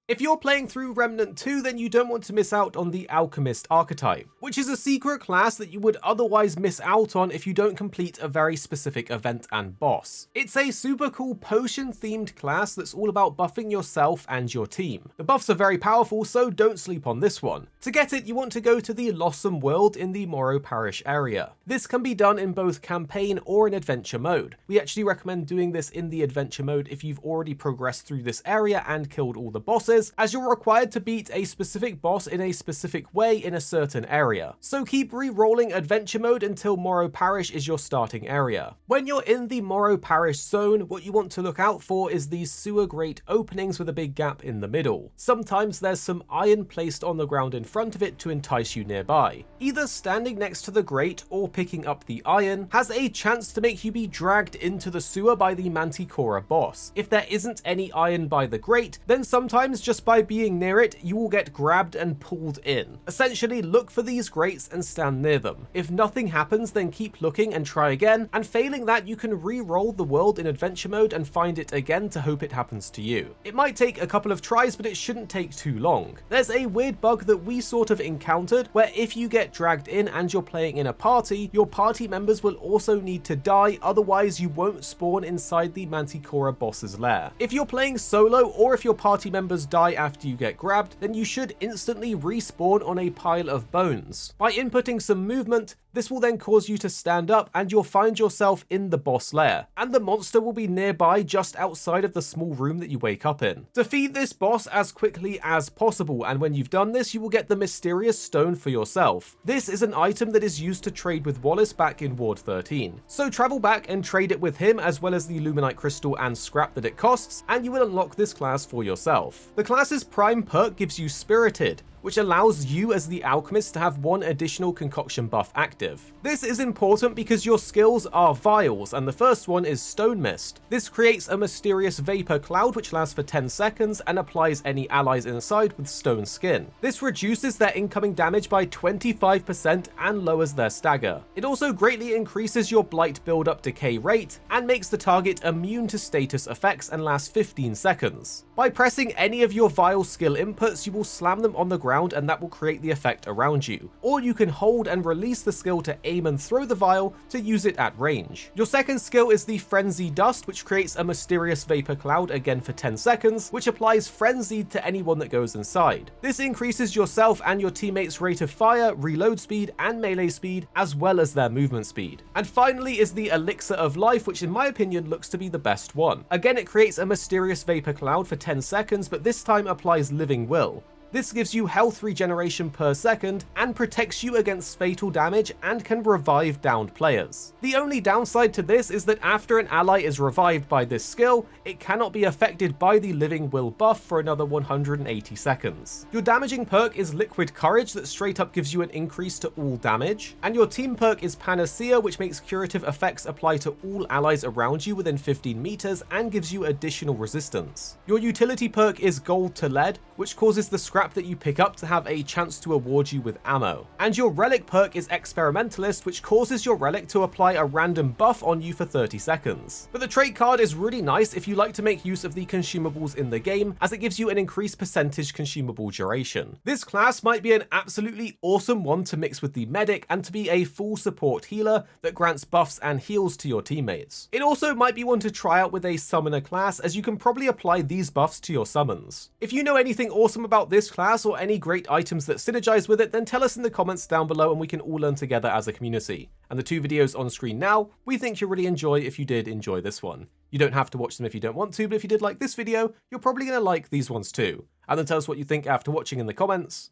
If you're playing through Remnant 2, then you don't want to miss out on the Alchemist archetype, which is a secret class that you would otherwise miss out on if you don't complete a very specific event and boss. It's a super cool potion-themed class that's all about buffing yourself and your team. The buffs are very powerful, so don't sleep on this one. To get it, you want to go to the Lossome World in the Morrow Parish area. This can be done in both campaign or in adventure mode. We actually recommend doing this in the adventure mode if you've already progressed through this area and killed all the bosses, as you're required to beat a specific boss in a specific way in a certain area. So keep re-rolling adventure mode until Morrow Parish is your starting area. When you're in the Morrow Parish zone, what you want to look out for is these sewer grate openings with a big gap in the middle. Sometimes there's some iron placed on the ground in front of it to entice you nearby. Either standing next to the grate or picking up the iron has a chance to make you be dragged into the sewer by the Manticora boss. If there isn't any iron by the grate, then sometimes just by being near it, you will get grabbed and pulled in. Essentially, look for these grates and stand near them. If nothing happens, then keep looking and try again, and failing that, you can re-roll the world in adventure mode and find it again to hope it happens to you. It might take a couple of tries, but it shouldn't take too long. There's a weird bug that we sort of encountered, where if you get dragged in and you're playing in a party, your party members will also need to die, otherwise you won't spawn inside the Manticora boss's lair. If you're playing solo, or if your party members die after you get grabbed, then you should instantly respawn on a pile of bones. By inputting some movement, this will then cause you to stand up and you'll find yourself in the boss lair, and the monster will be nearby just outside of the small room that you wake up in. Defeat this boss as quickly as possible, and when you've done this, you will get the mysterious stone for yourself. This is an item that is used to trade with Wallace back in Ward 13. So travel back and trade it with him, as well as the Luminite crystal and scrap that it costs, and you will unlock this class for yourself. The class's prime perk gives you Spirited, which allows you as the Alchemist to have one additional concoction buff active. This is important because your skills are vials, and the first one is Stone Mist. This creates a mysterious vapor cloud which lasts for 10 seconds and applies any allies inside with stone skin. This reduces their incoming damage by 25% and lowers their stagger. It also greatly increases your blight build-up decay rate and makes the target immune to status effects and lasts 15 seconds. By pressing any of your vial skill inputs, you will slam them on the ground and that will create the effect around you. Or you can hold and release the skill to aim and throw the vial to use it at range. Your second skill is the Frenzy Dust, which creates a mysterious vapor cloud again for 10 seconds, which applies Frenzy to anyone that goes inside. This increases yourself and your teammates' rate of fire, reload speed, and melee speed, as well as their movement speed. And finally is the Elixir of Life, which in my opinion looks to be the best one. Again, it creates a mysterious vapor cloud for 10 seconds, but this time applies Living Will. This gives you health regeneration per second and protects you against fatal damage and can revive downed players. The only downside to this is that after an ally is revived by this skill, it cannot be affected by the Living Will buff for another 180 seconds. Your damaging perk is Liquid Courage that straight up gives you an increase to all damage, and your team perk is Panacea, which makes curative effects apply to all allies around you within 15 meters and gives you additional resistance. Your utility perk is Gold to Lead, which causes the scrap that you pick up to have a chance to award you with ammo. And your relic perk is Experimentalist, which causes your relic to apply a random buff on you for 30 seconds. But the trait card is really nice if you like to make use of the consumables in the game, as it gives you an increased percentage consumable duration. This class might be an absolutely awesome one to mix with the medic and to be a full support healer that grants buffs and heals to your teammates. It also might be one to try out with a summoner class, as you can probably apply these buffs to your summons. If you know anything awesome about this class or any great items that synergize with it, then tell us in the comments down below and we can all learn together as a community. And the two videos on screen now, we think you'll really enjoy if you did enjoy this one. You don't have to watch them if you don't want to, but if you did like this video, you're probably going to like these ones too. And then tell us what you think after watching in the comments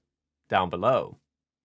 down below.